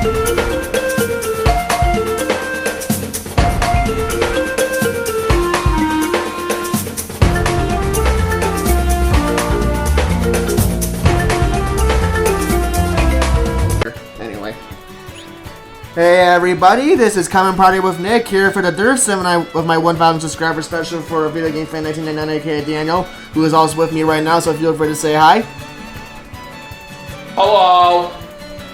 Hey everybody, this is Come and Party with Nick here for the Dirt 7 of my 1,000 subscriber special for VideoGameFan1999, aka Daniel, who is also with me right now, so feel free to say hi. Hello!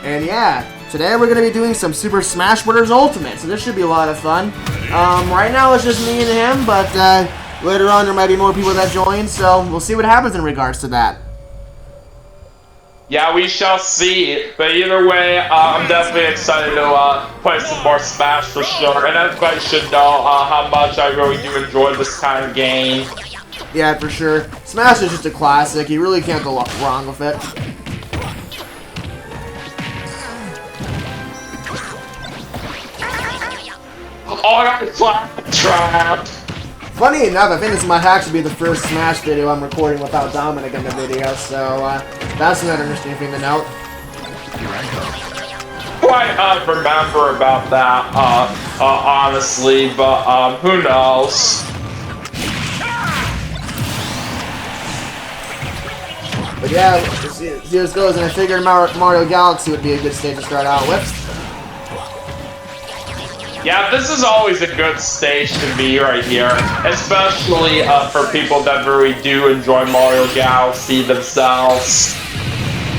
And yeah, today we're going to be doing some Super Smash Bros. Ultimate, so this should be a lot of fun. Right now it's just me and him, but later on there might be more people that join, so we'll see what happens in regards to that. Yeah, we shall see. But either way, I'm definitely excited to play some more Smash for sure. And everybody should know how much I really do enjoy this kind of game. Yeah, for sure. Smash is just a classic. You really can't go wrong with it. Oh, I got the slap trap. Funny enough, I think this might actually be the first Smash video I'm recording without Dominic in the video, so that's another interesting thing to note. Quite remember about that, honestly, but who knows? But yeah, see how this goes, and I figured Mario Galaxy would be a good stage to start out with. Yeah, this is always a good stage to be right here, especially for people that really do enjoy Mario Galaxy themselves.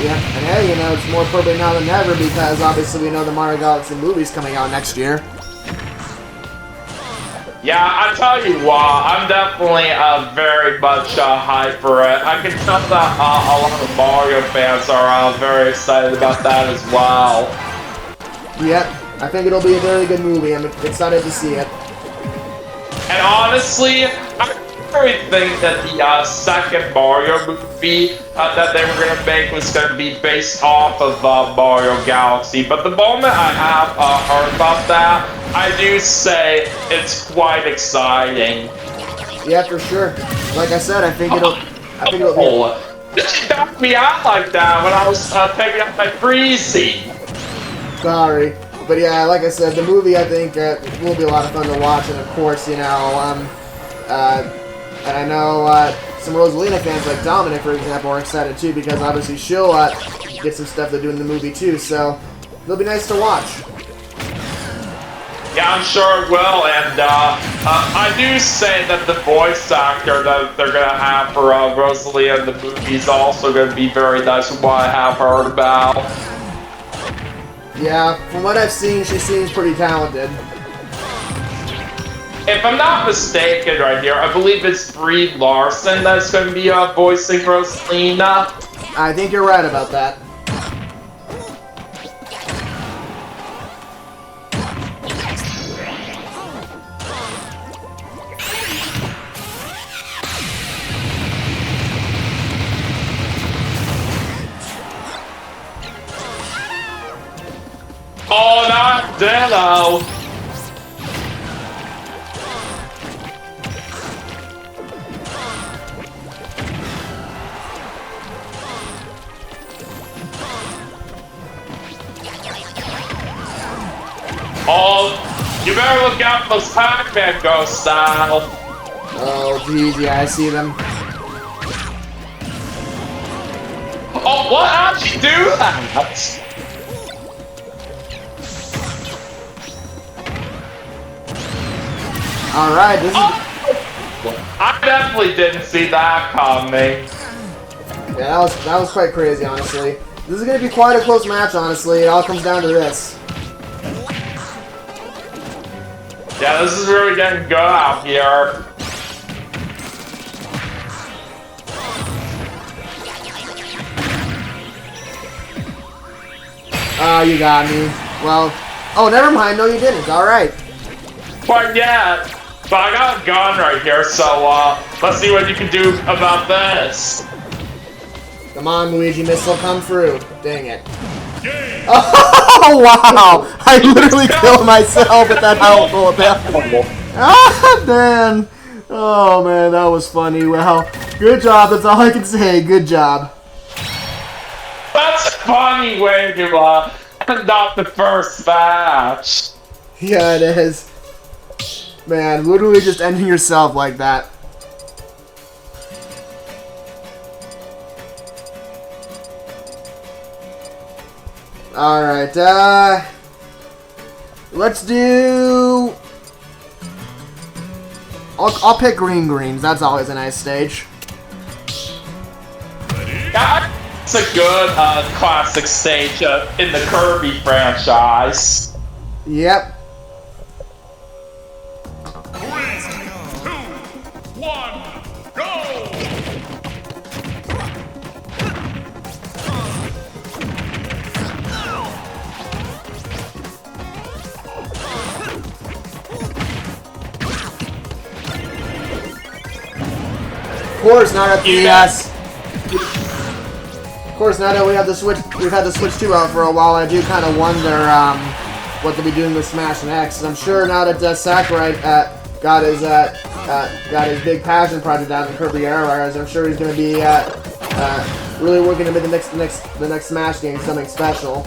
Yeah, and hey, you know, it's more appropriate now than ever because obviously we know the Mario Galaxy movie's coming out next year. Yeah, I tell you what, I'm definitely very much hyped for it. I can tell that a lot of Mario fans are very excited about that as well. Yep. I think it'll be a very good movie. I'm excited to see it. And honestly, I really think that the second Mario movie that they were going to make was going to be based off of Mario Galaxy. But the moment I have heard about that, I do say it's quite exciting. Yeah, for sure. Like I said, I think it'll be... It knocked me out like that when I was taking up my freezy. Sorry. But yeah, like I said, the movie I think will be a lot of fun to watch, and of course, you know, and I know some Rosalina fans like Dominic, for example, are excited too because obviously she'll get some stuff to do in the movie too, so it'll be nice to watch. Yeah, I'm sure it will, and I do say that the voice actor that they're gonna have for Rosalina in the movie is also gonna be very nice, from what I have heard about. Yeah, from what I've seen, she seems pretty talented. If I'm not mistaken right here, I believe it's Brie Larson that's going to be voicing Rosalina. I think you're right about that. Oh, not Dano! Oh, you better look out for those Pac-Man ghost style. Oh, geez, yeah, I see them. Oh, what? How'd you do that? Alright, this is... I definitely didn't see that coming. Yeah, that was quite crazy, honestly. This is going to be quite a close match, honestly. It all comes down to this. Yeah, this is really getting good out here. Oh, you got me. Well, oh, never mind. No, you didn't. Alright. Quite yet. But I got a gun right here, so let's see what you can do about this. Come on, Luigi, missile, come through. Dang it. Oh, wow! I literally killed myself with that helpful ability. Ah, man. Oh, man, that was funny. Well, good job. That's all I can say. Good job. That's a funny way to Not the first match. Yeah, it is. Man, literally just ending yourself like that. Alright, let's do... I'll pick greens. That's always a nice stage. Yeah, it's a good classic stage in the Kirby franchise. Yep. 3, 2, 1, go! Of course, now that we have the Switch, we've had the Switch 2 out for a while. I do kind of wonder what they'll be doing with Smash and X. I'm sure now that Sakurai got his big passion project out in Kirby Air Riders, I'm sure he's going to be really working to make the next Smash game something special.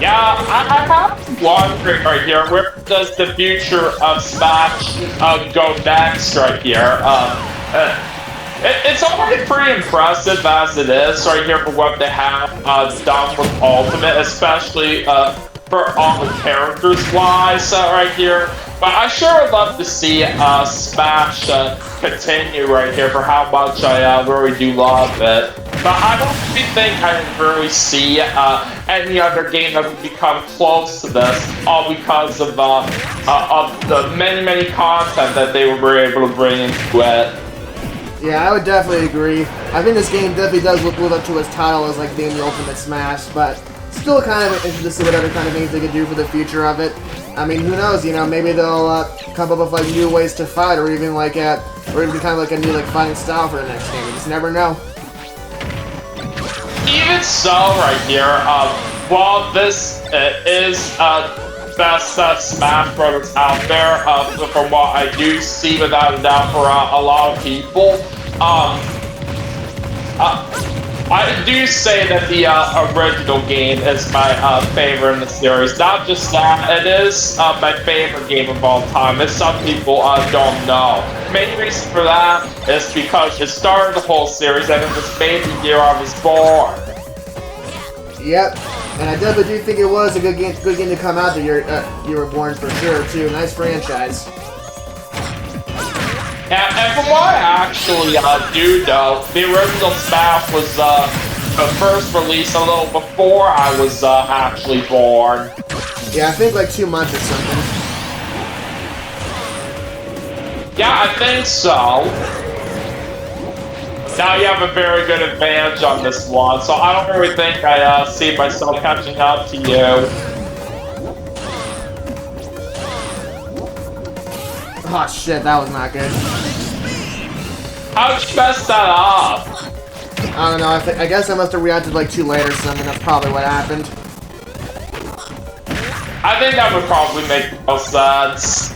Yeah, I have wondering right here, where does the future of Smash go next right here? It's already pretty impressive as it is right here for what they have done with Ultimate, especially for all the characters wise right here. But I sure would love to see Smash continue right here for how much I really do love it. But I don't really think I really see any other game that would become close to this, all because of the many content that they were able to bring into it. Yeah, I would definitely agree. I think this game definitely does live up to its title as like being the ultimate Smash, but still kind of interested to see what other kind of things they could do for the future of it. I mean, who knows? You know, maybe they'll come up with like new ways to fight, or even like kind of like a new like fighting style for the next game. You just never know. Even so, right here, while this is best Smash Brothers out there, from what I do see without a doubt for a lot of people, I do say that the original game is my favorite in the series. Not just that, it is my favorite game of all time. As some people don't know. Main reason for that is because it started the whole series, and it was made the year I was born. Yep, and I definitely do think it was a good game to come out the year you were born for sure too. Nice franchise. And from what I actually do know, the original Smash was first released a little before I was actually born. Yeah, I think like 2 months or something. Yeah, I think so. Now you have a very good advantage on this one, so I don't really think I see myself catching up to you. Oh shit, that was not good. How'd you mess that up? I don't know, I guess I must have reacted like too late or something. That's probably what happened. I think that would probably make no sense.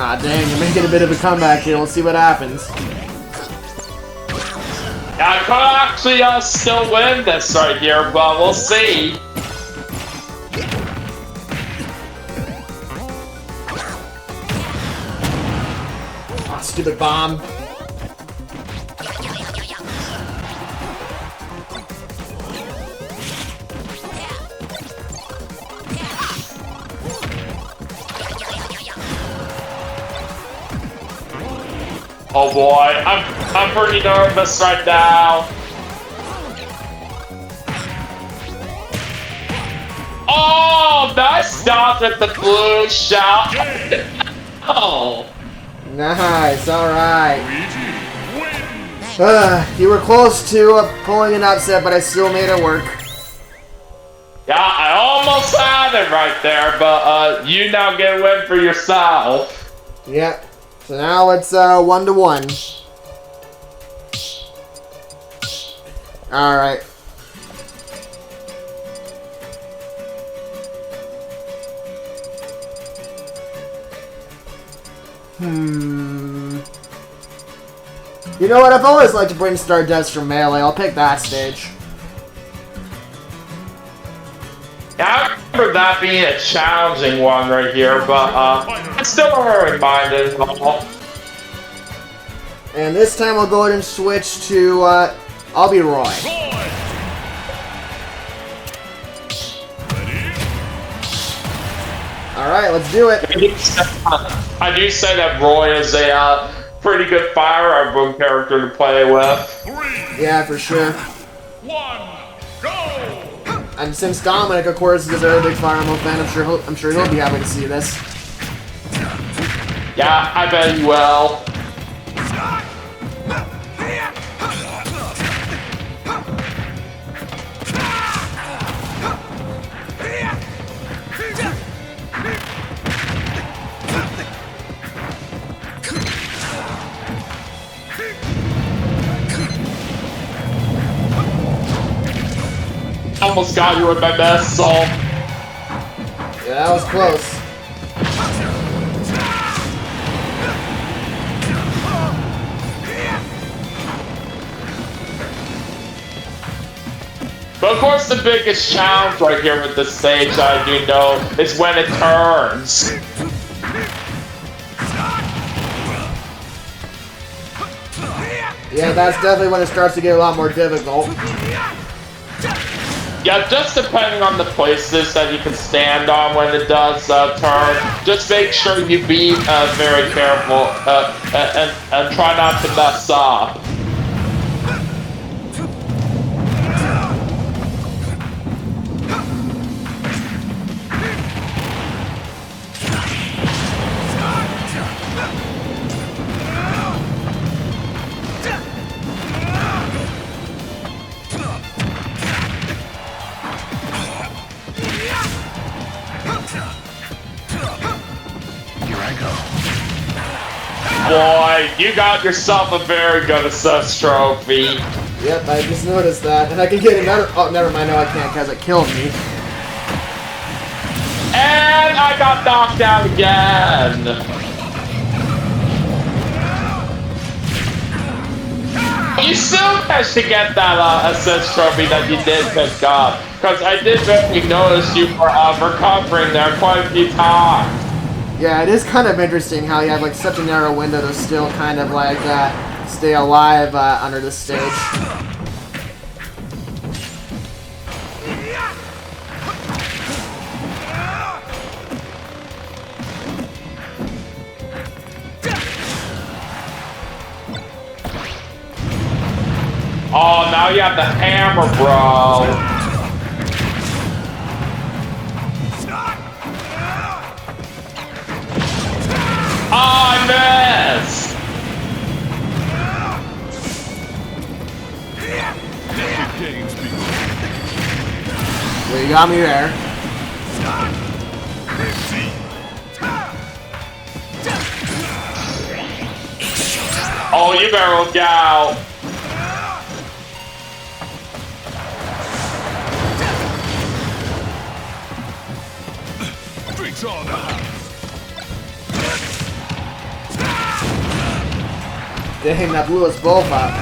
Ah, dang, you're making a bit of a comeback here. We'll see what happens. Yeah, I could actually still win this right here, but we'll see. Ah, stupid bomb. Oh boy, I'm pretty nervous right now. Oh, nice dodge with the blue shot. Oh. Nice, alright. You were close to pulling an upset, but I still made it work. Yeah, I almost had it right there, but you now get a win for yourself. Yep. So now it's 1-1. Alright. You know what? I've always liked to bring Stardust from Melee. I'll pick that stage. Yeah, I remember that being a challenging one right here, but I still don't really mind it at all. And this time we'll go ahead and switch to, I'll be Roy. Alright, let's do it. I do say that Roy is a pretty good Fire Emblem character to play with. Yeah, for sure. 1, go! And since Dominic, of course, is a very big Fire Emblem fan, I'm sure he'll be happy to see this. Yeah, I bet he will. Almost got you with my best soul. Yeah, that was close. But of course the biggest challenge right here with this stage, I do know, is when it turns. Yeah, that's definitely when it starts to get a lot more difficult. Yeah, just depending on the places that you can stand on when it does turn, just make sure you be very careful and try not to mess up. Boy, you got yourself a very good assist trophy. Yep, I just noticed that. And I can get another... Oh, never mind. No, I can't because it killed me. And I got knocked out again. You still managed to get that assist trophy that you did pick up. Because I did really notice you were recovering there quite a few times. Yeah, it is kind of interesting how you have like such a narrow window to still kind of like stay alive under the stage. Oh, now you have the hammer, bro. Oh, I missed! Well, you got me there. Oh, you better look out. Drinks on the house. Dang, that blew us both up.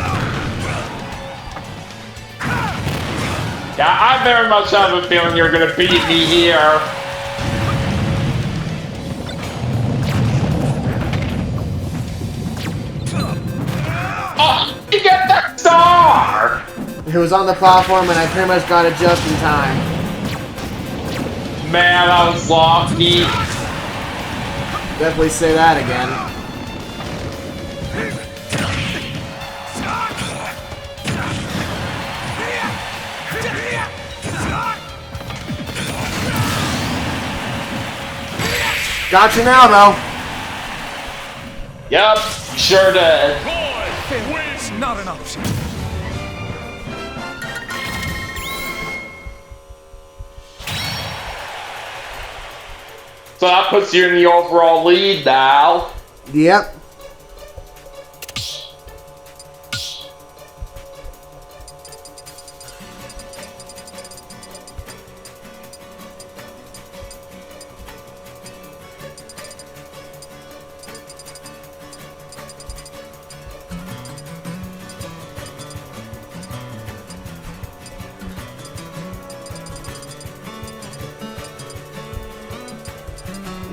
Yeah, I very much have a feeling you're gonna beat me here. Oh, you get that star! It was on the platform and I pretty much got it just in time. Man, I was lucky. Definitely say that again. Got you now, though. Yep, sure did. Wins not an option. So that puts you in the overall lead now. Yep.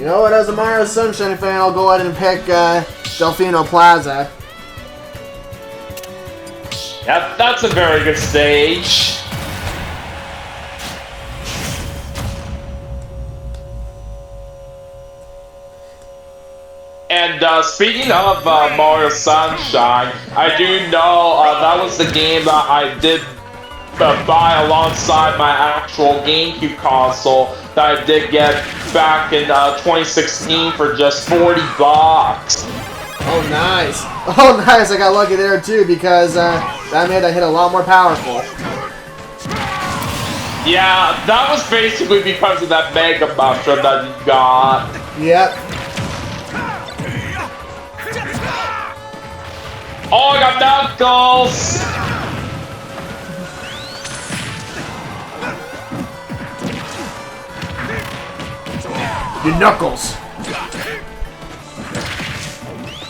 You know what, as a Mario Sunshine fan, I'll go ahead and pick Delfino Plaza. Yeah, that's a very good stage. And speaking of Mario Sunshine, I do know that was the game that I did buy alongside my actual GameCube console that I did get back in 2016 for just 40 bucks. Oh, nice. Oh, nice. I got lucky there, too, because that made that hit a lot more powerful. Yeah, that was basically because of that Mega Mushroom that you got. Yep. Oh, I got Knuckles! Your Knuckles.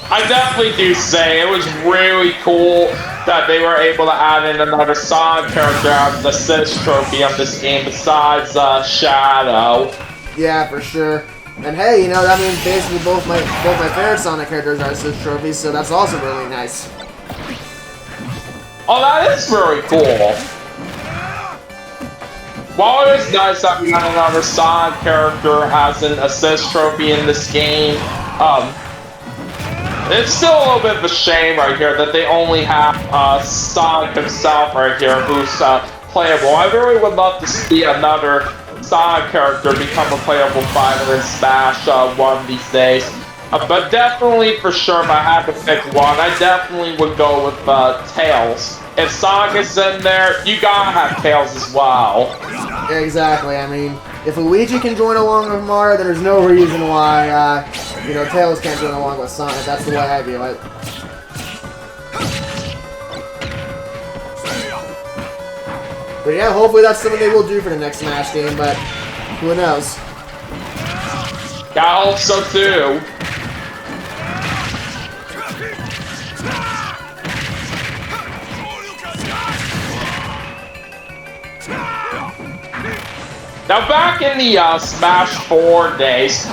I definitely do say it was really cool that they were able to add in another Sonic character as an assist trophy on this game besides Shadow. Yeah, for sure. And hey, you know, that means basically both my favorite Sonic characters are assist trophies, so that's also really nice. Oh, that is very cool. While it is nice that we got another Sonic character as an assist trophy in this game, it's still a little bit of a shame right here that they only have Sonic himself right here who's playable. I really would love to see another Sonic character become a playable fighter in Smash one of these days. But definitely, for sure, if I had to pick one, I definitely would go with Tails. If Sonic is in there, you gotta have Tails as well. Yeah, exactly. I mean, if Luigi can join along with Mario, then there's no reason why, you know, Tails can't join along with Sonic. That's the way I view it. But yeah, hopefully that's something they will do for the next Smash game, but who knows? Yeah, I hope so too. Now, back in the Smash 4 days,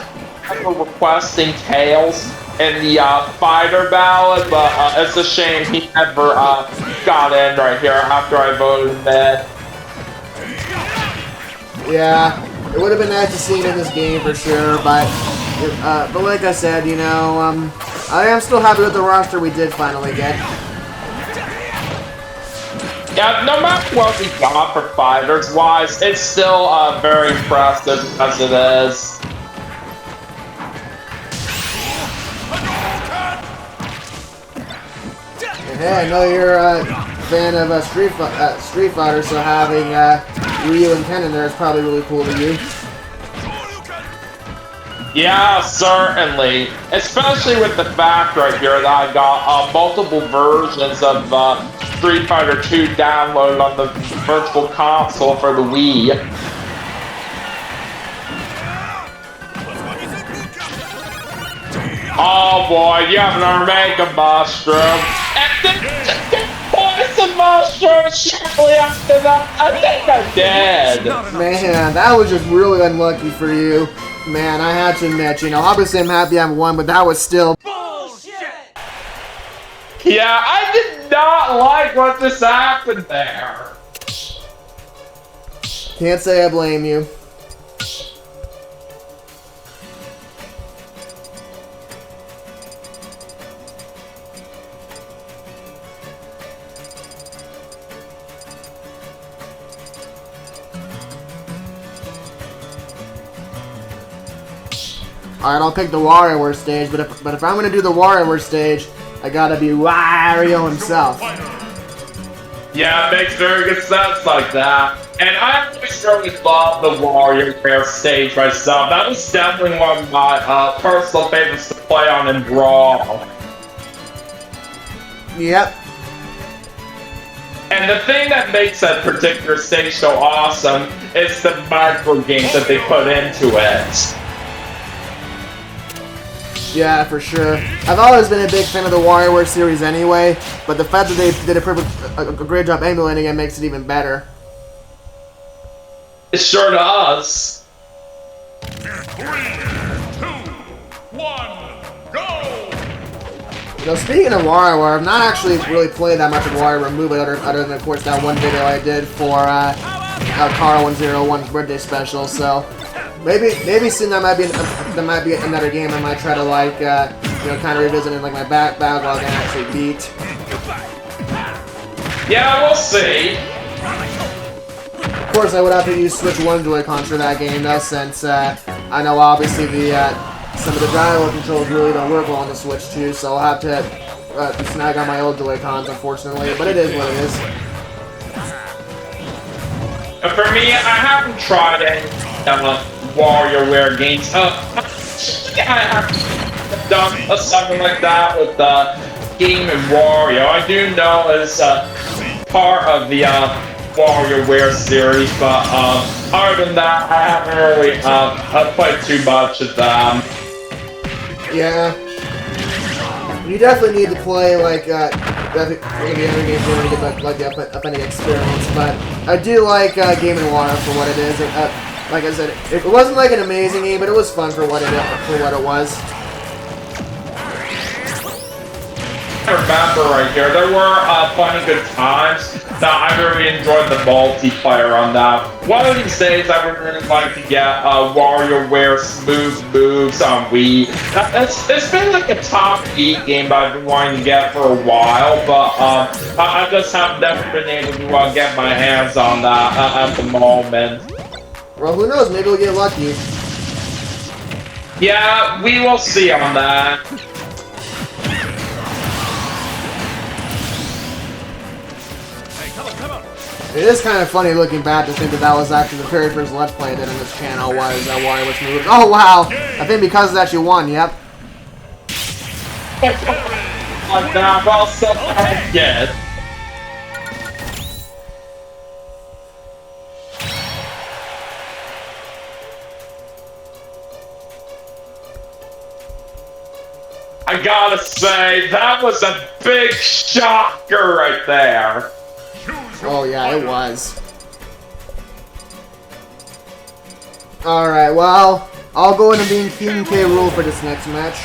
I was requesting Tails in the fighter ballad, but it's a shame he never got in right here after I voted him in. Yeah, it would have been nice to see him in this game for sure, but like I said, you know, I am still happy with the roster we did finally get. Yeah, no matter what we got for fighters-wise, it's still very impressive as it is. Hey, I know you're a fan of Street Fighter, so having Ryu and Ken in there is probably really cool to you. Yeah, certainly. Especially with the fact right here that I got multiple versions of Street Fighter 2 downloaded on the Virtual Console for the Wii. Oh boy, you have an Omega Mushroom. And then Poison Mushroom shortly after that. I think I'm dead. Man, that was just really unlucky for you. Man, I have to admit, you know, obviously I'm happy I won, but that was still Bullshit! Yeah, I did not like what just happened there. Can't say I blame you. Alright, I'll pick the WarioWare stage, but if I'm gonna do the WarioWare stage, I gotta be Wario himself. Yeah, it makes very good sense like that. And I always really love the WarioWare stage myself. That was definitely one of my personal favorites to play on and draw. Yep. And the thing that makes that particular stage so awesome is the micro games that they put into it. Yeah, for sure. I've always been a big fan of the WarioWare series anyway, but the fact that they did a great job emulating it makes it even better. It sure does. 3, 2, 1, go! You know, speaking of WarioWare, I've not actually really played that much of WarioWare movie other than, of course, that one video I did for Carl101's birthday special. So maybe soon there might be another game I might try to like, you know, kind of revisit in like my backlog and actually beat. Yeah, we'll see. Of course, I would have to use Switch 1 Joy-Cons for that game, though, since I know obviously some of the gyro controls really don't work well on the Switch 2, so I'll have to snag on my old Joy-Cons, unfortunately, but it is what it is. For me, I haven't tried any WarioWare games. I have done something like that with Game & Wario. I do know it's part of the WarioWare series, but other than that, I haven't really played too much of them. Yeah. You definitely need to play, like, maybe other games to get, like, the authentic experience, but I do like Game & Wario for what it is. Like I said, it wasn't, like, an amazing game, but it was fun for what it was. I remember right here, there were plenty good times. Now, I really enjoyed the multiplayer on that. One of these days, I would really like to get WarioWare Smooth Moves on Wii. It's been like a top Wii game that I've been wanting to get for a while, but I just have never been able to get my hands on that at the moment. Well, who knows? Maybe we'll get lucky. Yeah, we will see on that. It is kind of funny looking back to think that was actually the very first Let's Play I did on this channel was WarioWare Smooth. Oh wow! I think because it's actually one, yep. I'm also yes. I gotta say, that was a big shocker right there. Oh yeah, it was. Alright, well, I'll go into being King K. Rool for this next match.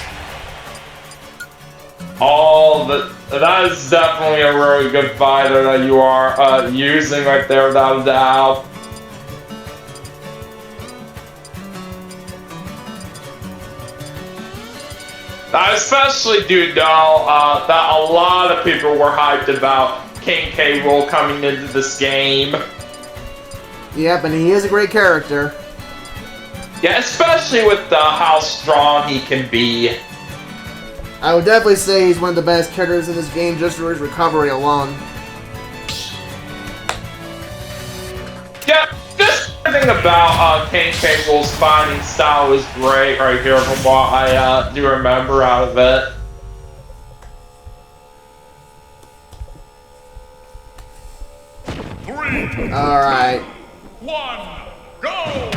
That is definitely a really good fighter that you are using right there, without a doubt. I especially do know that a lot of people were hyped about King K. Rool coming into this game. Yep, and he is a great character. Yeah, especially with how strong he can be. I would definitely say he's one of the best characters in this game just for his recovery alone. Yeah, just everything about King K. Rool's fighting style is great right here from what I do remember out of it. Alright. 1, go!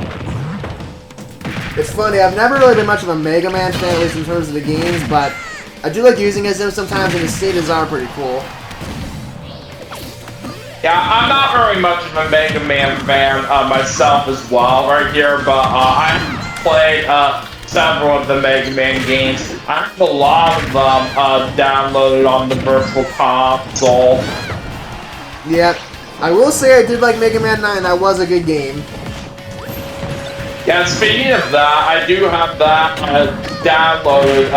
It's funny, I've never really been much of a Mega Man fan, at least in terms of the games, but I do like using him sometimes, and his stages are pretty cool. Yeah, I'm not very much of a Mega Man fan myself as well right here, but I've played several of the Mega Man games. I have a lot of them downloaded on the Virtual Console. Yep. I will say I did like Mega Man 9, that was a good game. Yeah, speaking of that, I do have that downloaded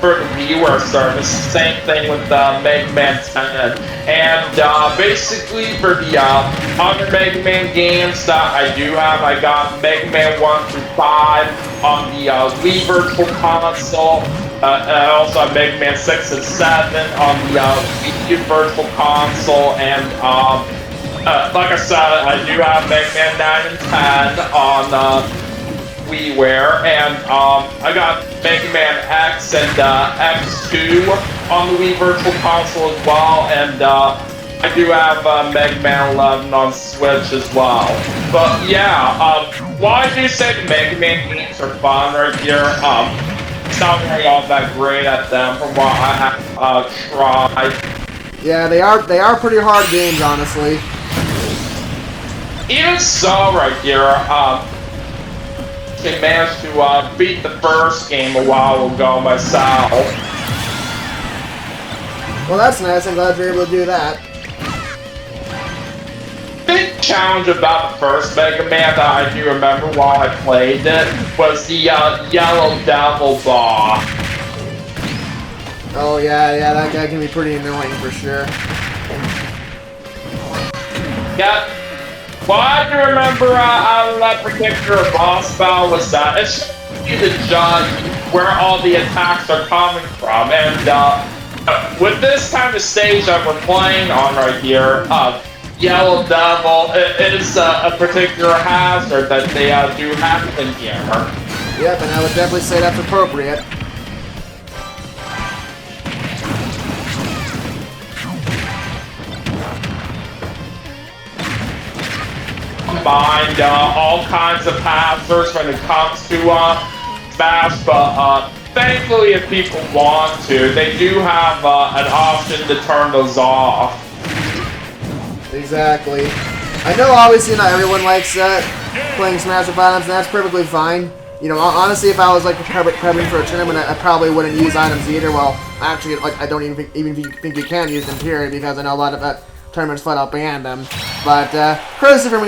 for the viewer service. Same thing with Mega Man 10. And basically for the other Mega Man games that I do have, I got Mega Man 1 through 5 on the Wii Virtual Console. And I also have Mega Man 6 and 7 on the Wii Virtual Console. And like I said, I do have Mega Man 9 and 10 on WiiWare, and I got Mega Man X and X2 on the Wii Virtual Console as well, and I do have Mega Man 11 on Switch as well. But yeah, while I do say the Mega Man games are fun right here, it's not really all that great at them from what I have tried. Yeah, they are pretty hard games, honestly. actually managed to beat the first game a while ago myself. Well, that's nice. I'm glad you're able to do that. Big challenge about the first Mega Man that I do remember while I played it was the Yellow Devil Ball. Oh yeah, that guy can be pretty annoying for sure. Yeah. What I do remember out of that particular boss battle was that it's you to judge where all the attacks are coming from, and with this kind of stage that we're playing on right here, Yellow Devil is a particular hazard that they do have in here. Yep, and I would definitely say that's appropriate. Mind all kinds of hazards when it comes to Smash, but thankfully if people want to, they do have an option to turn those off. Exactly. I know obviously not everyone likes playing Smash with items, and that's perfectly fine. You know, honestly, if I was like prepping for a tournament, I probably wouldn't use items either. Well, actually, like I don't even think you can use them, period, because I know a lot of tournaments flat out ban them. But courtesy for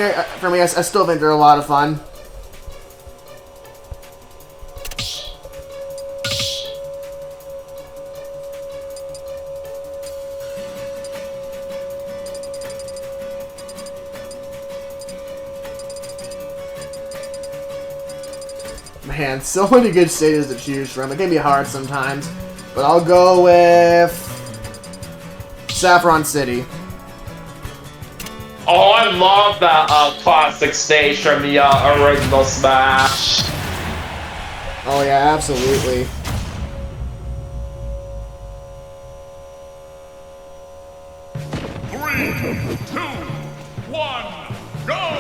me, I still think they're a lot of fun. Man, so many good stages to choose from. It can be hard sometimes, but I'll go with Saffron City. Oh, I love that classic stage from the original Smash. Oh yeah, absolutely. Three, two, one, go!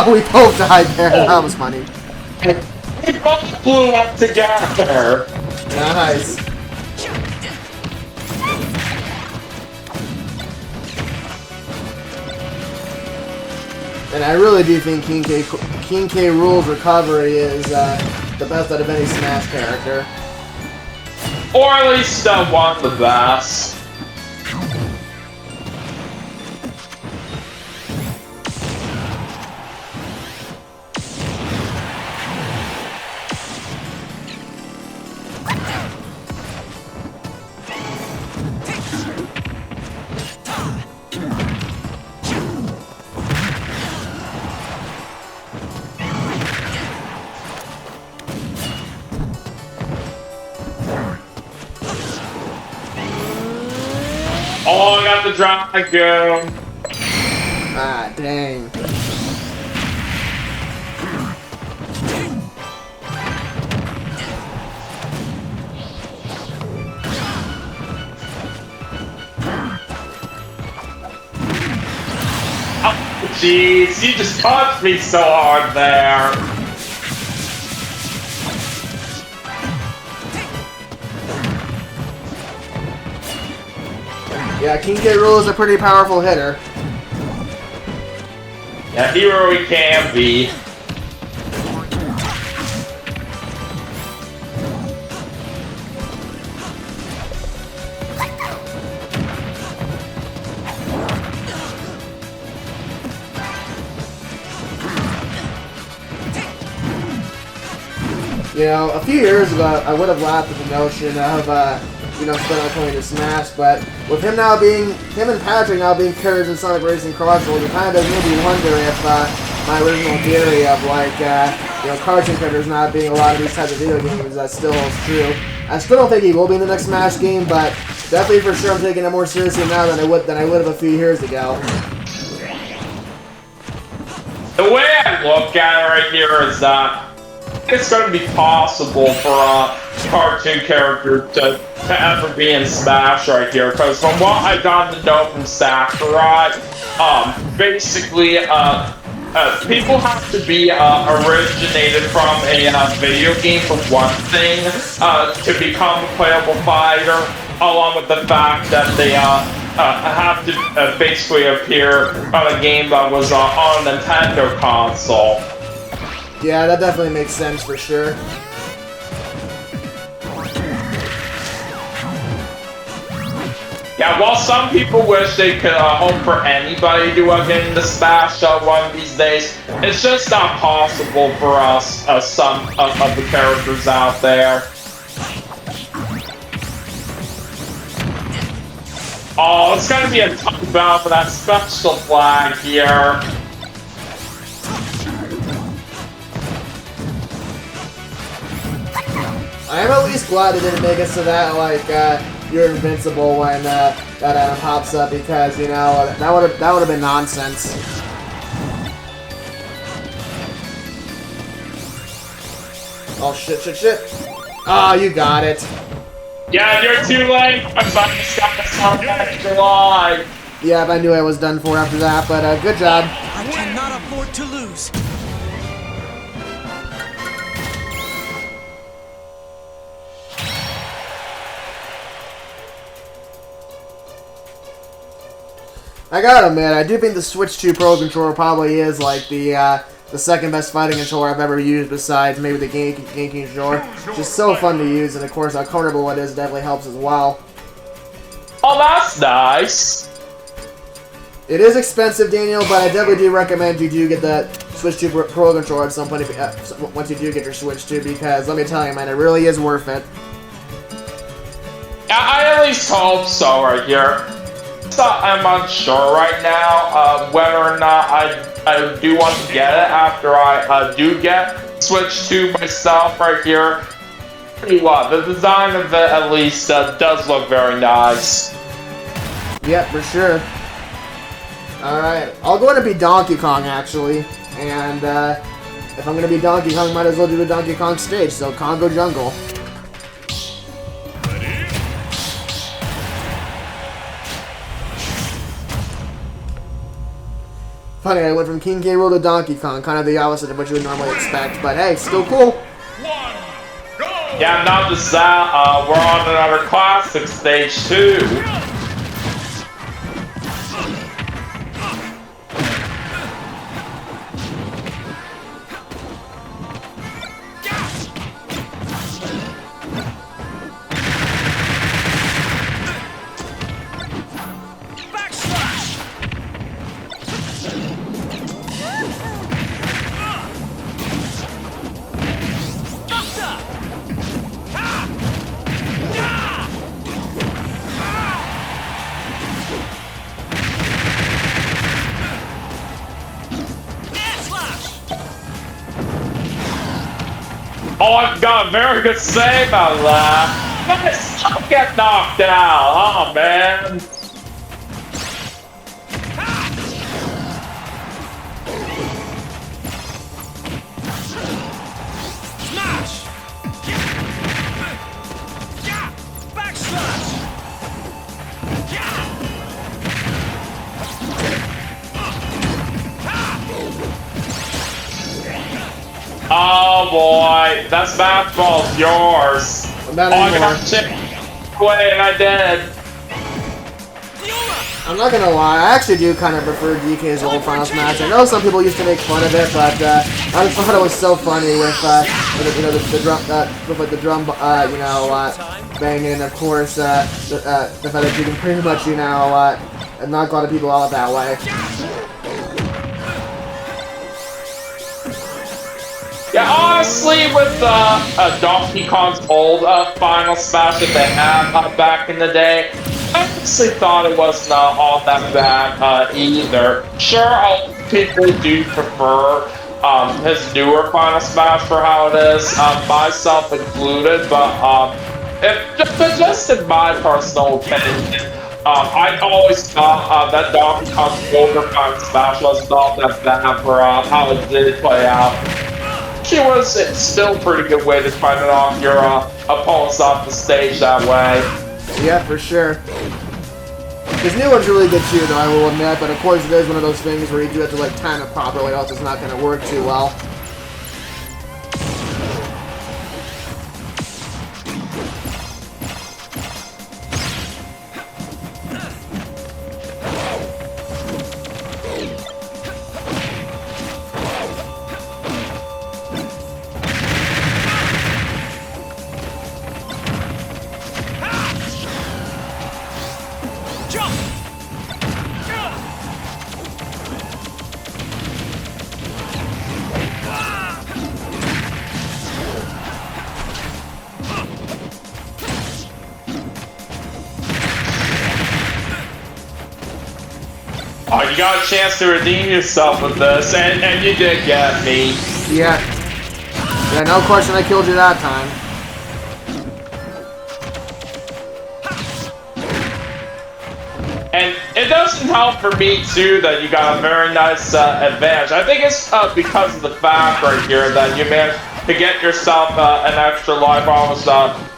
We both died there. That was funny. We both blew up together. Nice. And I really do think King K. Rool's recovery is the best out of any Smash character. Or at least one of the best. Oh, I got the dragon. Ah, dang. Oh, jeez, you just punched me so hard there. Yeah, King K. Rool is a pretty powerful hitter. Yeah, hero he can be. You know, a few years ago, I would have laughed at the notion of, you know, Spinner coming to Smash, but with him and Patrick now being characters in Sonic Racing Crossroads, it kind of does make me wonder if my original theory of, like, you know, cartoon characters not being a lot of these types of video games still holds true. I still don't think he will be in the next Smash game, but definitely for sure I'm taking it more seriously now than I would have a few years ago. The way I look at it right here is that it's going to be possible for cartoon character to ever be in Smash right here. Because from what I got to know from Sakurai, basically, people have to be originated from a video game for one thing to become a playable fighter, along with the fact that they have to basically appear on a game that was on a Nintendo console. Yeah, that definitely makes sense for sure. Yeah, while some people wish they could hope for anybody to get into Smash one of these days, it's just not possible for us, some of the characters out there. Oh, it's gonna be a tough battle for that special flag here. I am at least glad it didn't make it so that, like, you're invincible when that item pops up, because, you know, that would have been nonsense. Oh, shit. Ah, you got it. Yeah, you're too late. I'm about to stop the song extra live. Yeah, I knew I was done for after that, but good job. I cannot afford to lose. I gotta admit, I do think the Switch 2 Pro Controller probably is like the second best fighting controller I've ever used, besides maybe the GameCube controller. Just so fun to use, and of course how comfortable it is definitely helps as well. Oh, that's nice. It is expensive, Daniel, but I definitely do recommend you do get the Switch 2 Pro Controller at some point once you do get your Switch 2, because let me tell you, man, it really is worth it. I at least hope so right here. I'm unsure right now whether or not I do want to get it after I do get Switch 2 myself right here. Pretty well, the design of it at least does look very nice. Yep, for sure. Alright, I'll go ahead and be Donkey Kong, actually. And if I'm going to be Donkey Kong, might as well do the Donkey Kong stage, so Congo Jungle. Funny, I went from King K. Rool to Donkey Kong, kind of the opposite of what you would normally expect, but hey, still cool. Yeah, not just that, we're on another classic stage 2. Oh, I've got a very good save out of that. Nice! I'll get knocked out. Oh, man. Smash! Backslash! Oh boy, that smash ball's yours. Not I anymore. got chipped away and I did. I'm not gonna lie, I actually do kind of prefer DK's old Final Smash. I know some people used to make fun of it, but I just thought it was so funny with you know, the drum, with like the drum, you know, banging, and of course the fact that you can pretty much, you know, knock a lot of people out that way. Yeah, honestly, with Donkey Kong's old Final Smash that they had back in the day, I honestly thought it wasn't all that bad either. Sure, people do prefer his newer Final Smash for how it is, myself included, but just in my personal opinion, I always thought that Donkey Kong's older Final Smash wasn't all that bad for how it did play out. it's still a pretty good way to find it off your opponents off the stage that way. Yeah, for sure. This new one's really good too, though, I will admit, but of course it is one of those things where you do have to like time it properly, else it's not going to work too well. Oh, you got a chance to redeem yourself with this, and you did get me. Yeah. Yeah, no question I killed you that time. And it doesn't help for me, too, that you got a very nice advantage. I think it's because of the fact right here that you managed to get yourself an extra life. I was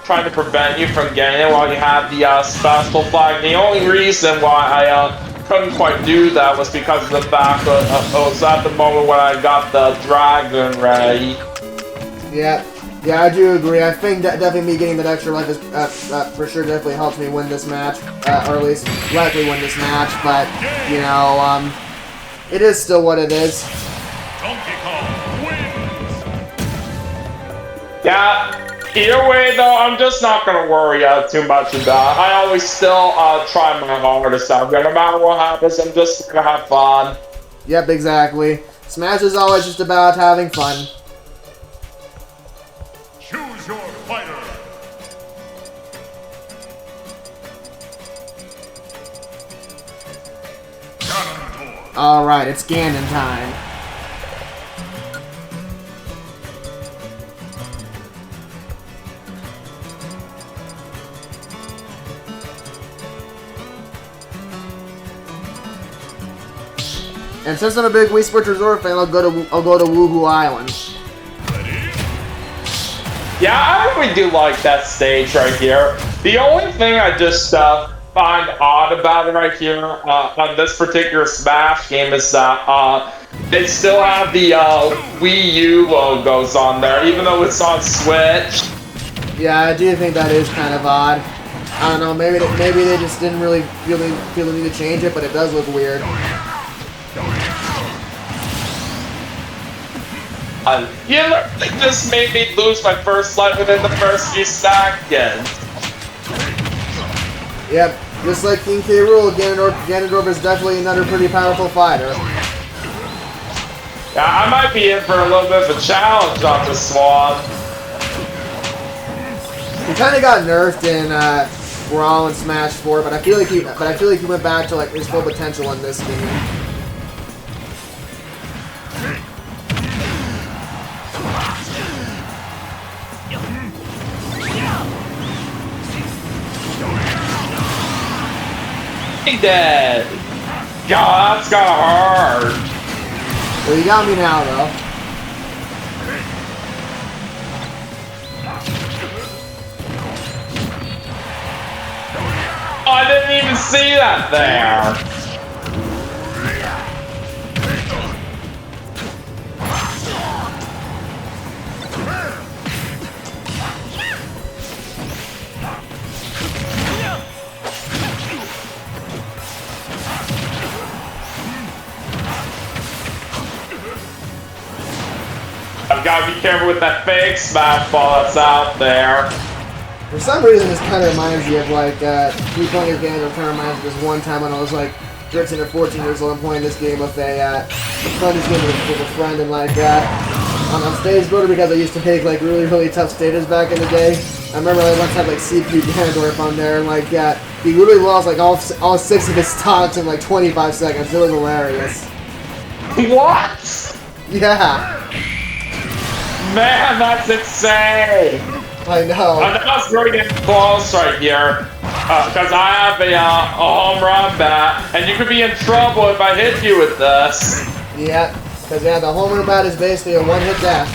trying to prevent you from getting it while you had the special flag. The only reason why I couldn't quite do that was because of the fact that it was at the moment when I got the dragon ready. Yeah, I do agree. I think that definitely me getting that extra life is for sure definitely helps me win this match, or at least likely win this match. But you know, it is still what it is. Donkey Kong wins. Yeah. Either way, though, I'm just not going to worry too much about it. I always still try my hardest out here. No matter what happens, I'm just going to have fun. Yep, exactly. Smash is always just about having fun. Choose your fighter. Alright, it's Ganon time. And since I'm a big Wii Sports Resort fan, I'll go to Woohoo Island. Yeah, I really do like that stage right here. The only thing I just find odd about it right here on this particular Smash game is that they still have the Wii U logos on there, even though it's on Switch. Yeah, I do think that is kind of odd. I don't know, maybe they just didn't really feel the need to change it, but it does look weird. You literally just made me lose my first life within the first few seconds. Yep, just like King K. Rool, Ganondorf is definitely another pretty powerful fighter. Yeah, I might be in for a little bit of a challenge on this one. He kind of got nerfed in Brawl and Smash 4, but I feel like he went back to like his full potential in this game. Dead. God, that's kinda hard. Well, you got me now, though. Oh, I didn't even see that there. I've got to be careful with that fake smash ball that's out there. For some reason, this kind of reminds me of like me playing this game. It kind of reminds me of this one time when I was like 13 or 14 years old and playing this game with a friend, and like on stage builder because I used to make like really tough stages back in the day. I remember I once had like CPU Ganondorf on there, and like he literally lost like all 6 of his stocks in like 25 seconds. It was hilarious. What? Yeah. Man, that's insane! I know. That was really getting close right here. Because I have a home run bat, and you could be in trouble if I hit you with this. Yeah, because the home run bat is basically a one-hit death.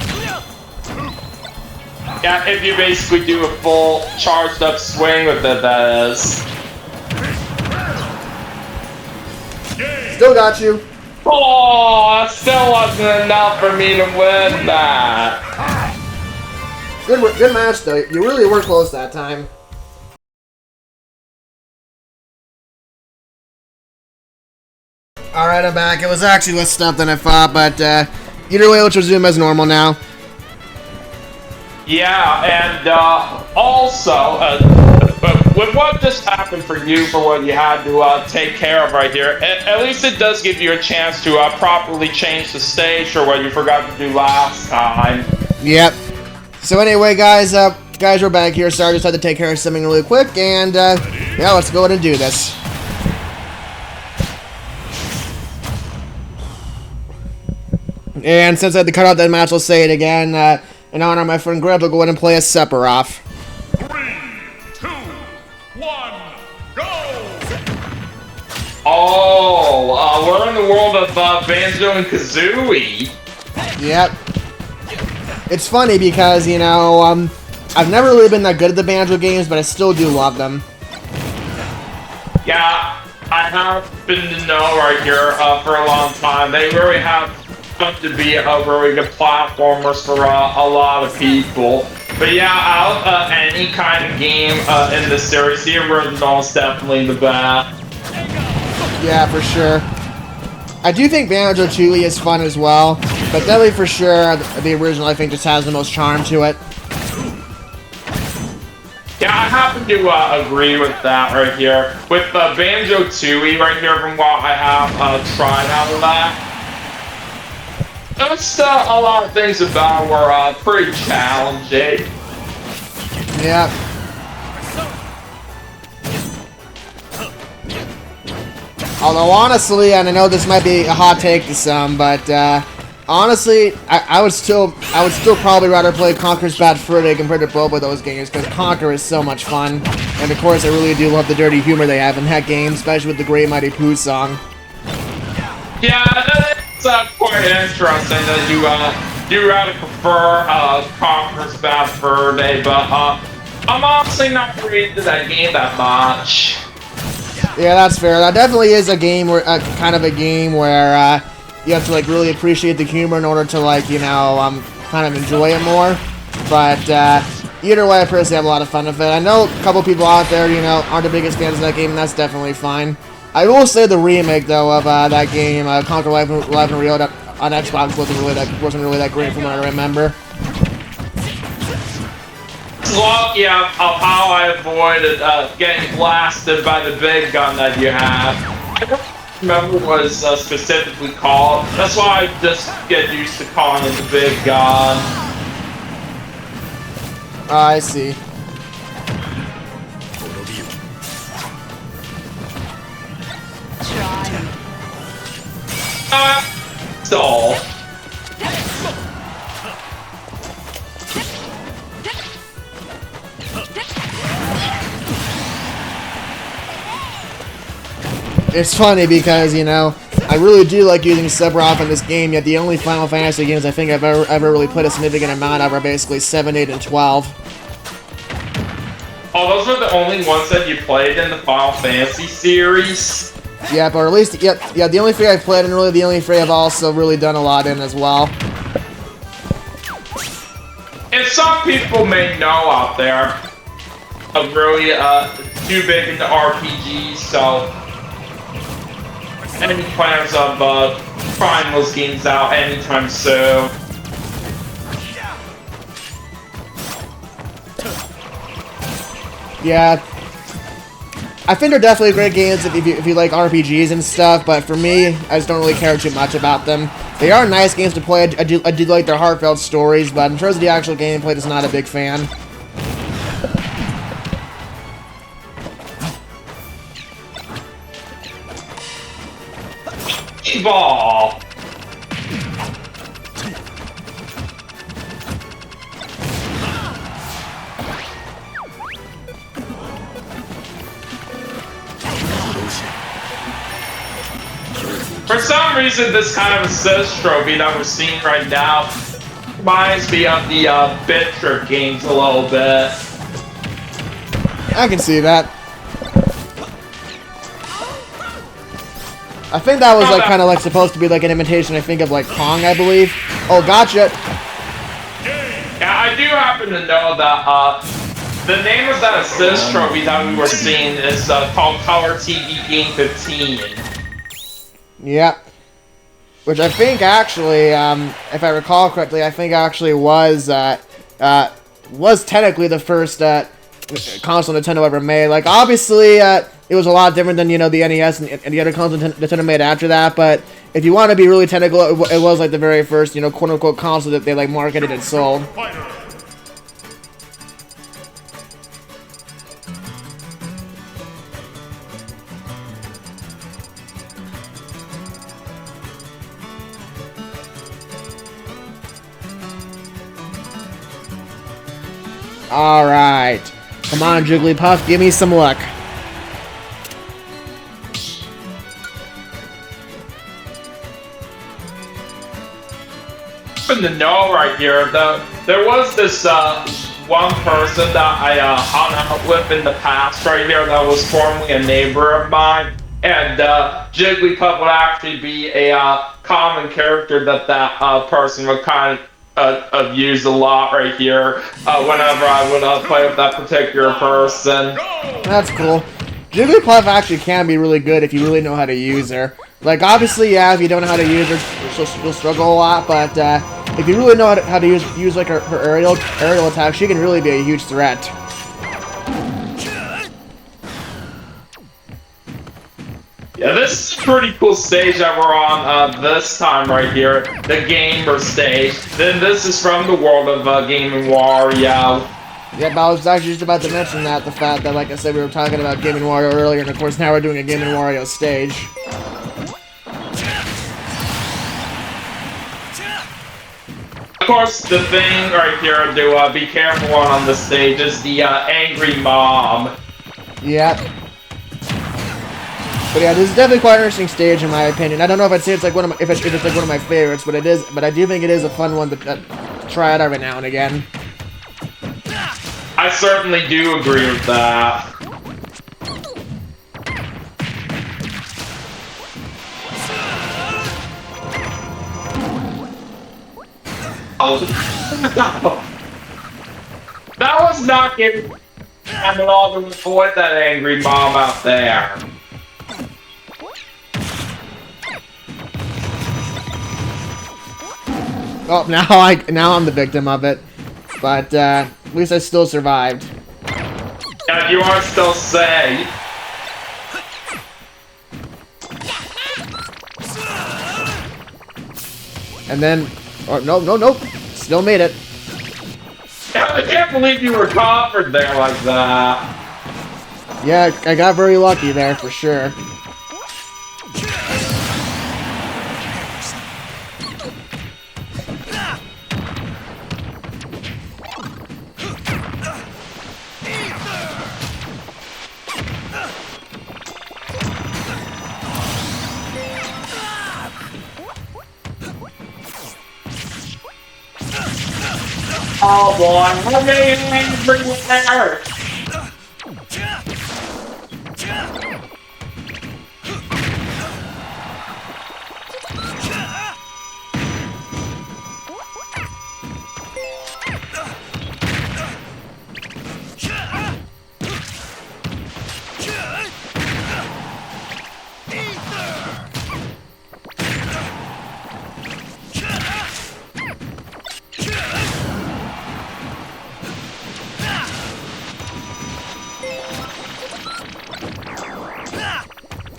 Yeah, if you basically do a full charged up swing with it, that is. Still got you. Oh, that still wasn't enough for me to win that. Good match though. You really were close that time. Alright, I'm back. It was actually less stuff than I thought, but either way, let's resume as normal now. Yeah, and also, with what just happened for you, for what you had to take care of right here, at least it does give you a chance to properly change the stage for what you forgot to do last time. Yep. So anyway, guys, we're back here. Sorry, I just had to take care of something really quick, and yeah, let's go ahead and do this. And since I had to cut out that match, I'll say it again. In honor of my friend Greg, we'll go ahead and play a Sephiroth. 3, 2, 1, go! Oh, we're in the world of Banjo and Kazooie. Yep. It's funny because, you know, I've never really been that good at the Banjo games, but I still do love them. Yeah, I happen to know right here for a long time. They really have to be a very good platformers for a lot of people. But yeah, out of any kind of game in the series, the original is definitely the best. Yeah, for sure. I do think Banjo-Tooie is fun as well, but definitely for sure, the original I think just has the most charm to it. Yeah, I happen to agree with that right here. With Banjo-Tooie right here, from what I have tried out of that, just a lot of things about it were pretty challenging. Yeah. Although honestly, and I know this might be a hot take to some, but honestly, I would still probably rather play Conker's Bad Fur Day compared to both of those games, because Conker is so much fun, and of course I really do love the dirty humor they have in that game, especially with the Great Mighty Pooh song. Yeah, it's quite interesting that you do rather prefer Conker's Bad Fur Day, but I'm honestly not really into that game that much. Yeah, that's fair. That definitely is a game where kind of a game where you have to like really appreciate the humor in order to like, you know, kind of enjoy it more. But either way, I personally have a lot of fun with it. I know a couple people out there, you know, aren't the biggest fans of that game, and that's definitely fine. I will say the remake though of that game, Conker Live and Real, on Xbox wasn't really that great from what I remember. Lucky of how I avoided getting blasted by the big gun that you have. I don't remember what it was specifically called. That's why I just get used to calling it the big gun. I see. Stall. It's funny because, you know, I really do like using Sephiroth in this game, yet the only Final Fantasy games I think I've ever really put a significant amount of are basically 7, 8, and 12. Oh, those are the only ones that you played in the Final Fantasy series? Yeah, but at least, yeah, the only three I've played, and really the only three I've also really done a lot in as well. And some people may know out there, I'm really too big into RPGs, so any plans of trying those games out anytime soon? Yeah, I think they're definitely great games if you like RPGs and stuff, but for me, I just don't really care too much about them. They are nice games to play. I do like their heartfelt stories, but in terms of the actual gameplay, just not a big fan. Ball. For some reason, this kind of assist trophy that we're seeing right now reminds me of the Bit Trip games a little bit. I can see that. I think that was like kind of like supposed to be like an imitation, I think, of like Pong, I believe. Oh, gotcha. Yeah, I do happen to know that the name of that assist trophy that we were seeing is called Color TV Game 15. Yep. Which I think actually, if I recall correctly, I think actually was technically the first console Nintendo ever made. Like, obviously, it was a lot different than, you know, the NES and the other consoles Nintendo made after that, but if you want to be really technical, it was like the very first, you know, quote-unquote console that they, like, marketed and sold. Alright. Come on, Jigglypuff, give me some luck. To know right here, there was this one person that I hung out with in the past right here that was formerly a neighbor of mine, and Jigglypuff would actually be a common character that person would kind of use a lot right here whenever I would play with that particular person. That's cool. Jigglypuff actually can be really good if you really know how to use her. Like, obviously, yeah, if you don't know how to use her, you'll struggle a lot, but if you really know how to use like her aerial attack, she can really be a huge threat. Yeah, this is a pretty cool stage that we're on this time right here, the Gamer stage. Then this is from the world of Game & Wario. Yeah, but I was actually just about to mention that, the fact that, like I said, we were talking about Game & Wario earlier, and of course now we're doing a Game & Wario stage. Of course, the thing right here to be careful on the stage is the angry mom. Yeah. But yeah, this is definitely quite an interesting stage in my opinion. I don't know if I'd say it's like one of my, if it's like one of my favorites, but it is. But I do think it is a fun one to try out every now and again. I certainly do agree with that. That was not giving him at all to avoid that angry mom out there. Oh, now I'm the victim of it, but at least I still survived. Yeah, you are still safe. And then, oh, no, still made it. I can't believe you recovered there like that. Yeah, I got very lucky there for sure. Oh boy, how many things bring you there?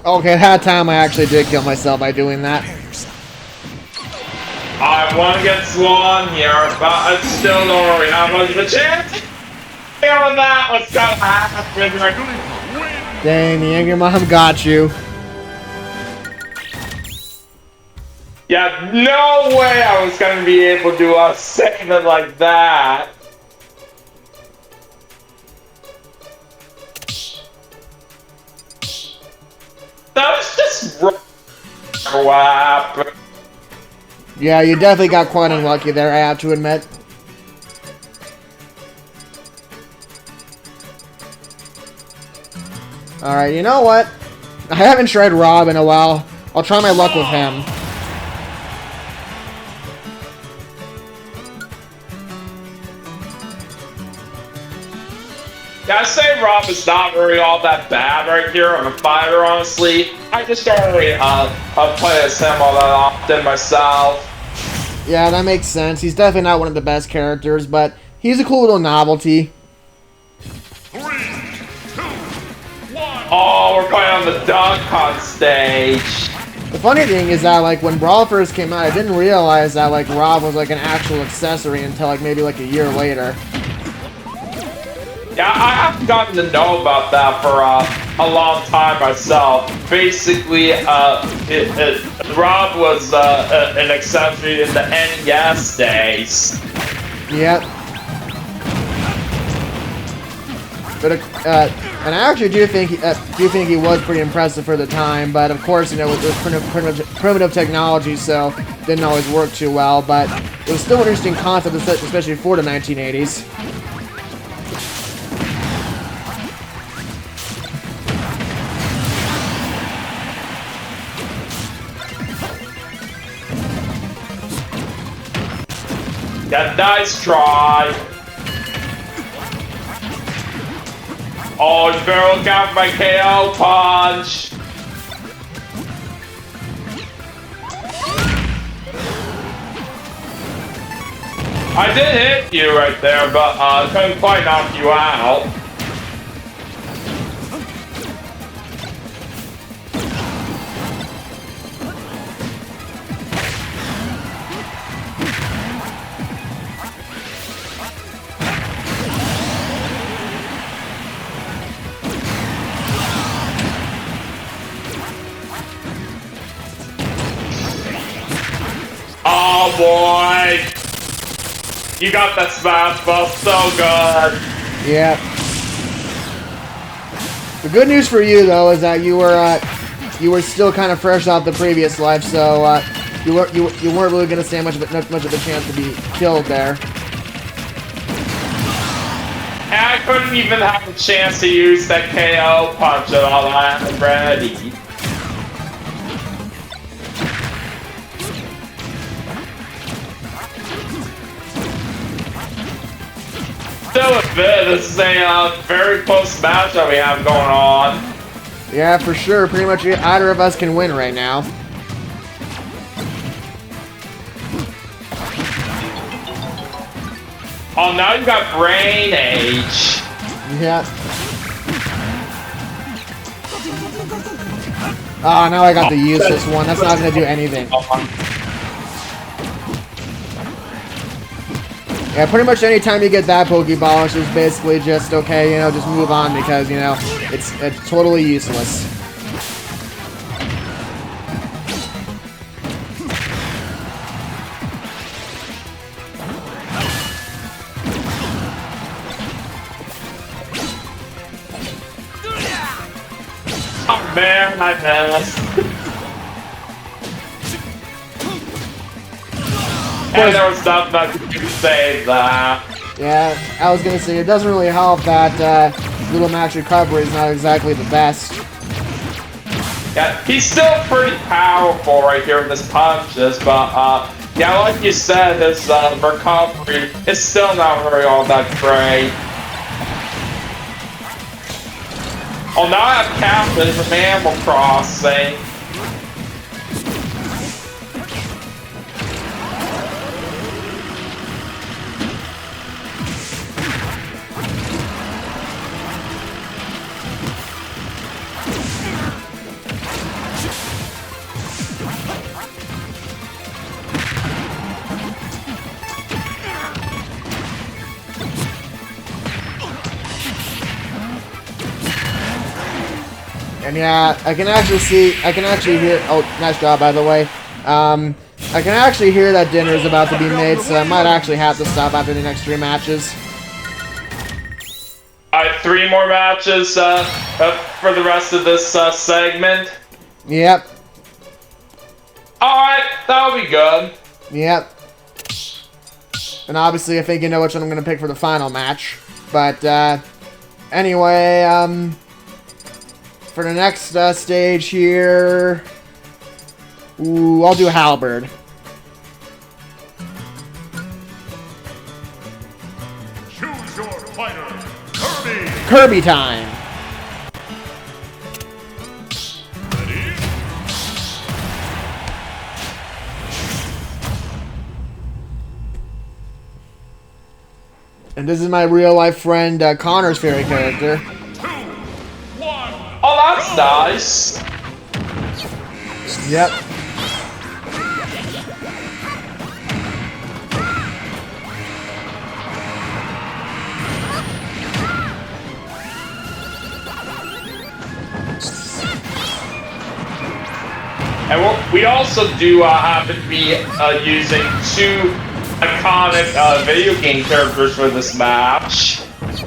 Okay, that time I actually did kill myself by doing that. I won against one here, but I still don't really have much of a chance. Feeling that what's gonna happen right now. Dang, the angry mom got you. Yeah, no way I was gonna be able to save it like that. That was just what happened. Yeah, you definitely got quite unlucky there, I have to admit. Alright, you know what? I haven't tried Rob in a while. I'll try my luck with him. Yeah, I say Rob is not really all that bad right here on a fighter, honestly. I just don't really play as him all that often myself. Yeah, that makes sense. He's definitely not one of the best characters, but he's a cool little novelty. 3, 2, 1. Oh, we're going on the Dunk Hunt stage. The funny thing is that, like, when Brawl first came out, I didn't realize that, like, Rob was, like, an actual accessory until, like, maybe, like, a year later. Yeah, I haven't gotten to know about that for a long time myself. Basically, Rob was an accessory in the NES days. Yep. But and I actually do think he was pretty impressive for the time. But of course, you know, it was primitive technology, so didn't always work too well. But it was still an interesting concept, especially for the 1980s. Yeah, nice try. Oh, you better look out for my KO punch. I did hit you right there, but couldn't quite knock you out. Oh boy! You got that smash buff so good! Yeah. The good news for you though is that you were still kind of fresh off the previous life, so you weren't really gonna stand much of a chance to be killed there. And I couldn't even have a chance to use that KO punch at all already. Still a bit. This is a very close match that we have going on. Yeah, for sure. Pretty much either of us can win right now. Oh, now you got Brain Age. Yeah. Oh, now I got the useless one. That's not gonna do anything. Yeah, pretty much any time you get that Pokeball, it's just basically just, okay, you know, just move on because, you know, it's totally useless. Oh man, I missed. And there was nothing I could save that. Yeah, I was gonna say, it doesn't really help that Little Max recovery is not exactly the best. Yeah, he's still pretty powerful right here with his punches, but yeah, like you said, his recovery is still not really all that great. Oh, now I have Captain from Animal Crossing. And yeah, I can actually hear, oh, nice job by the way. I can actually hear that dinner is about to be made, so I might actually have to stop after the next 3 matches. Alright, 3 more matches for the rest of this segment. Yep. Alright, that'll be good. Yep. And obviously, I think you know which one I'm going to pick for the final match. But, anyway, for the next stage here... Ooh, I'll do Halberd. Choose your fighter. Kirby. Kirby time. Ready? And this is my real-life friend, Connor's favorite character. 2, 1. Oh, that's nice. Yep. And we also do happen to be using 2 iconic video game characters for this match.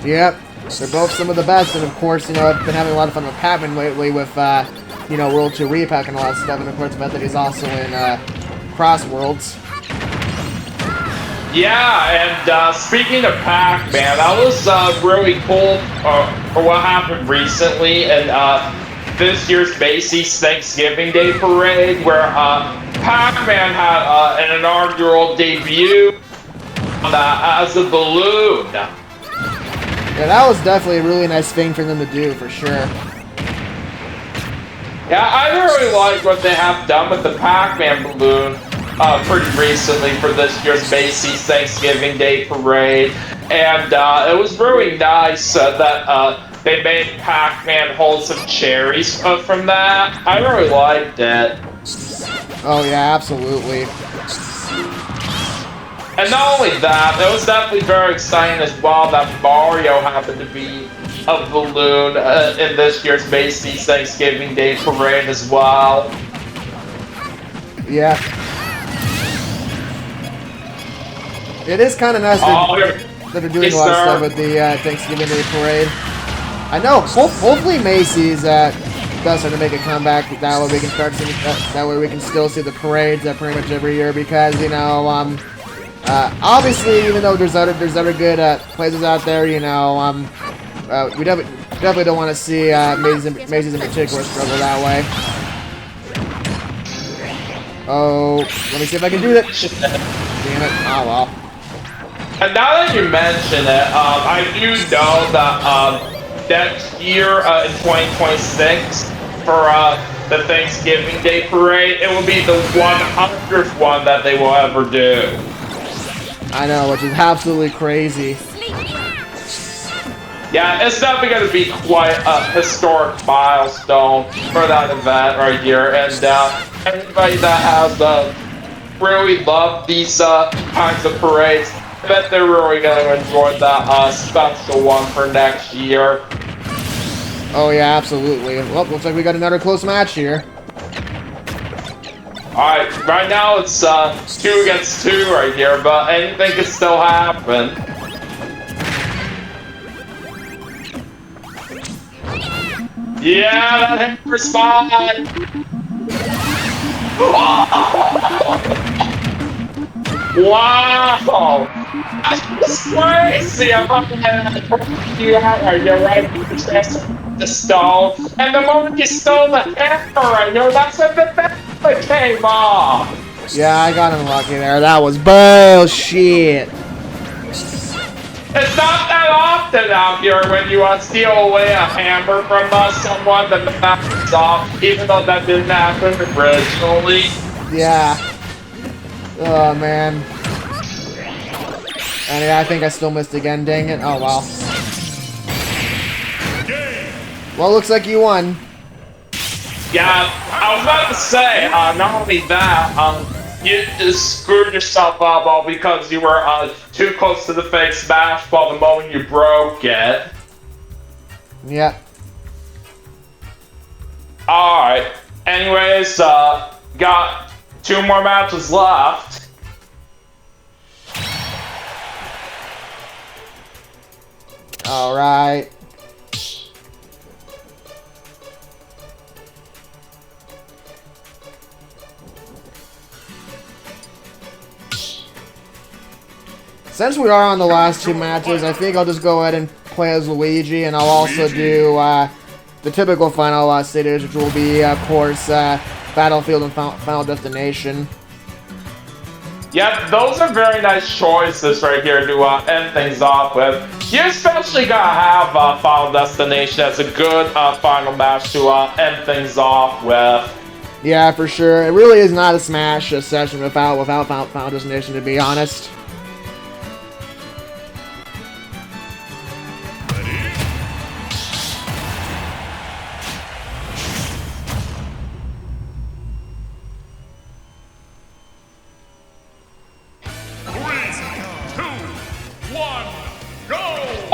Yep. They're both some of the best, and of course, you know, I've been having a lot of fun with Pac-Man lately with, you know, World 2 Repack and a lot of stuff, and of course, I bet that he's also in, Cross Worlds. Yeah, and speaking of Pac-Man, that was really cool for what happened recently, and this year's Macy's Thanksgiving Day Parade, where Pac-Man had an inaugural debut as a balloon. Yeah, that was definitely a really nice thing for them to do, for sure. Yeah, I really like what they have done with the Pac-Man balloon pretty recently for this year's Macy's Thanksgiving Day Parade, and it was really nice that they made Pac-Man hold some cherries from that. I really liked it. Oh, yeah, absolutely. And not only that, it was definitely very exciting as well that Mario happened to be a balloon in this year's Macy's Thanksgiving Day Parade as well. Yeah. It is kind of nice that they're doing a lot of stuff with the Thanksgiving Day Parade. I know. Hopefully Macy's does start to make a comeback. That way we can start seeing. That way we can still see the parades pretty much every year, because you know, obviously, even though there's other good places out there, you know, we definitely don't want to see Macy's in particular struggle that way. Oh, let me see if I can do that. Damn it! Oh well. And now that you mention it, I do know that next year in 2026 for the Thanksgiving Day Parade, it will be the 100th one that they will ever do. I know, which is absolutely crazy. Yeah, it's definitely going to be quite a historic milestone for that event right here, and everybody that has really loved these kinds of parades, I bet they're really going to enjoy that special one for next year. Oh yeah, absolutely. Well, looks like we got another close match here. Alright, right now it's 2 against 2 right here, but anything can still happen. Yeah, that hammer spot! Wow! That's crazy! I'm you out right here, right? The stone, and the moment you stole the hammer right here, that's when the hammer came off! Yeah, I got unlucky there. That was bullshit. It's not that often out here when you steal away a hammer from someone that the hammer's off, even though that didn't happen originally. Yeah. Oh, man. And yeah, I think I still missed again, dang it. Oh, well. Well, looks like you won. Yeah, I was about to say, not only that, you just screwed yourself up all because you were too close to the fake smash ball the moment you broke it. Yeah. Alright. Anyways, got 2 more matches left. Alright. Since we are on the last two matches, I think I'll just go ahead and play as Luigi, and I'll also do the typical final stages, which will be, of course, Battlefield and Final Destination. Yep, those are very nice choices right here to end things off with. You especially gotta have Final Destination as a good final match to end things off with. Yeah, for sure. It really is not a Smash session without Final Destination, to be honest.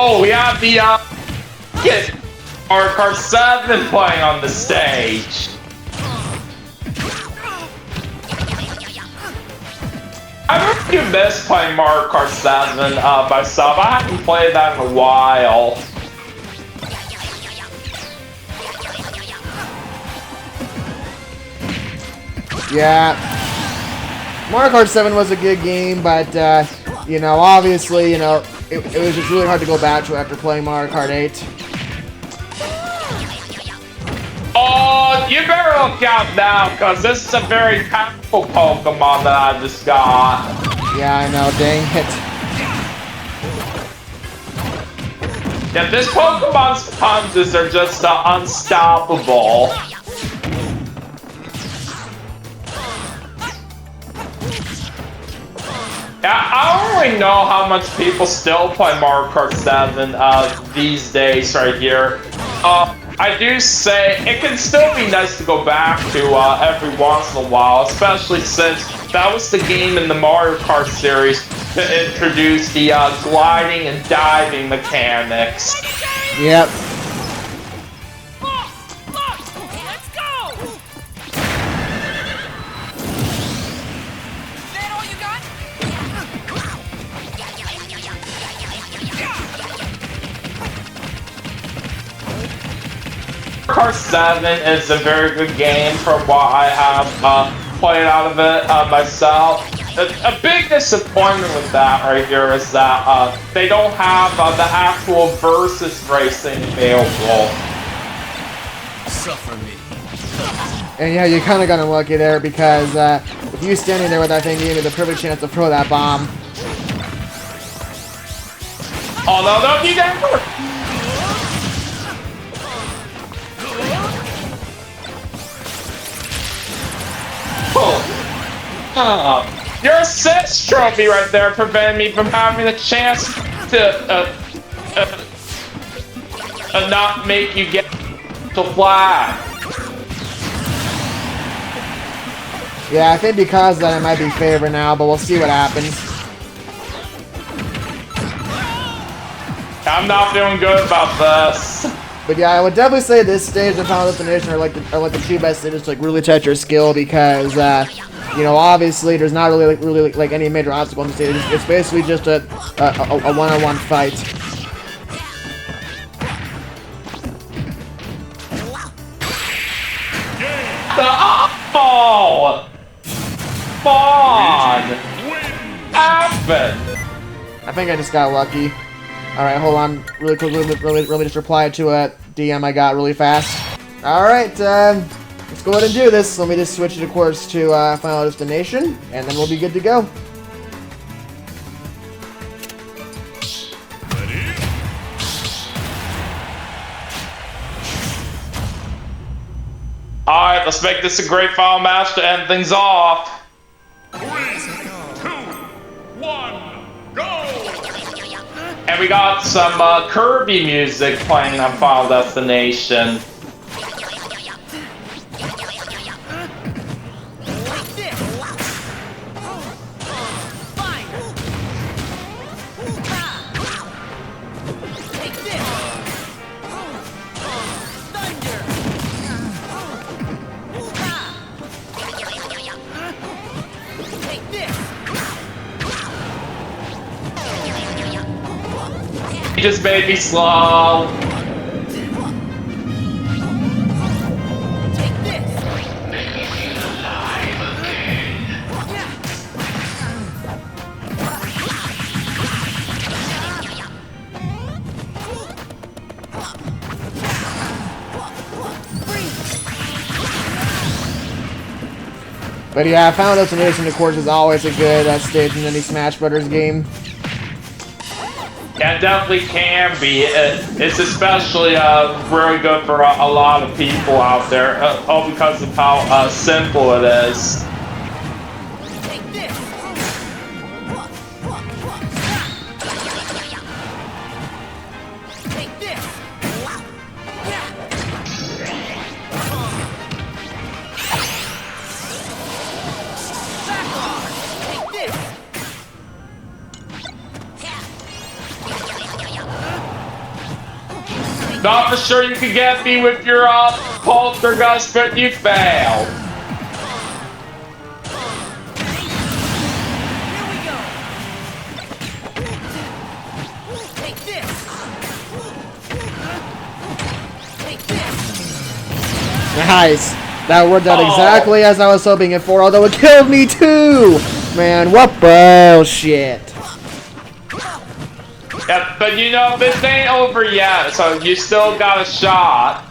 Oh, we have the Mario Kart 7 playing on the stage. I really miss playing Mario Kart 7 myself. I haven't played that in a while. Yeah, Mario Kart 7 was a good game, but you know, obviously, you know, it was just really hard to go back to after playing Mario Kart 8. Oh, you better look out now, because this is a very powerful Pokemon that I just got. Yeah, I know, dang it. Yeah, this Pokemon's punches are just unstoppable. Yeah, I don't really know how much people still play Mario Kart 7 these days right here. I do say it can still be nice to go back to every once in a while, especially since that was the game in the Mario Kart series to introduce the gliding and diving mechanics. Yep. Mario Kart 7 is a very good game from what I have played out of it myself. A big disappointment with that right here is that they don't have the actual versus racing available. Suffer me. And yeah, you kind of got unlucky there because with you standing there with that thing, you gave me the perfect chance to throw that bomb. Oh no, no, you never! Your assist trophy right there prevented me from having the chance to not make you get to fly. Yeah, I think because of that it might be favored now, but we'll see what happens. I'm not feeling good about this. But yeah, I would definitely say this stage and Final Destination are like the two best stages to like really test your skill because you know, obviously there's not really like any major obstacle on the stage. It's basically just a one-on-one fight. Oh! Spawn! Happen! I think I just got lucky. Alright, hold on really quickly. Let me just reply to a DM I got really fast. Alright, let's go ahead and do this. Let me just switch it, of course, to Final Destination, and then we'll be good to go. Alright, let's make this a great final match to end things off. 3, 2, 1, go! And we got some Kirby music playing on Final Destination. You just made me slow. But yeah, Final Destination, of course, is always a good stage in any Smash Brothers game. Yeah, it definitely can be. It's especially really good for a lot of people out there, all because of how simple it is. Not for sure you can get me with your poltergeist, but you failed. Nice. That worked out exactly as I was hoping it for, although it killed me too. Man, what bullshit. Yeah, but you know, this ain't over yet, so you still got a shot.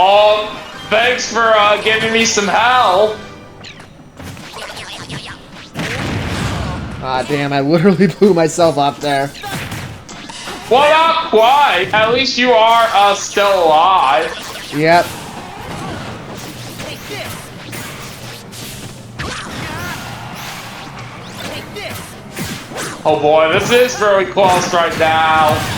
Oh, thanks for giving me some help. Ah, damn, I literally blew myself up there. Well, not quite. At least you are still alive. Yep. Oh boy, this is very close right now.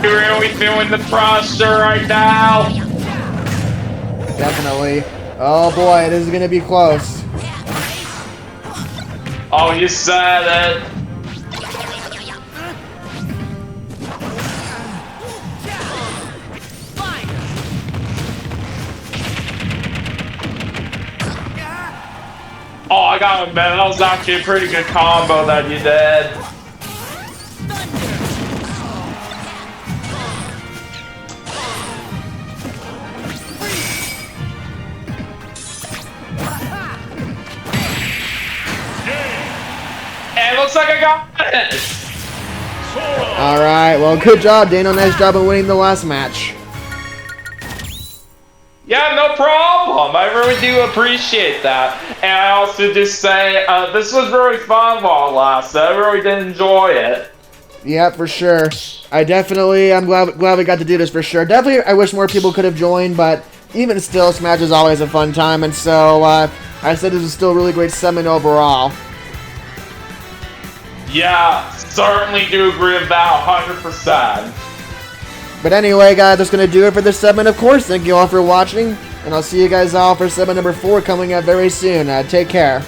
You're really feeling the pressure right now. Definitely. Oh boy, this is gonna be close. Oh, you said it. Oh, I gotta admit, that was actually a pretty good combo that you did. And it looks like I got it! Alright, well, good job, Daniel. Nice job of winning the last match. Yeah, no problem. I really do appreciate that. And I also just say, this was really fun while it lasted. I really did enjoy it. Yeah, for sure. I'm glad we got to do this for sure. Definitely, I wish more people could have joined, but even still, Smash is always a fun time, and so, I said this was still a really great segment overall. Yeah, certainly do agree with that 100%. But anyway, guys, that's going to do it for this segment, of course. Thank you all for watching, and I'll see you guys all for segment number 4 coming up very soon. Take care.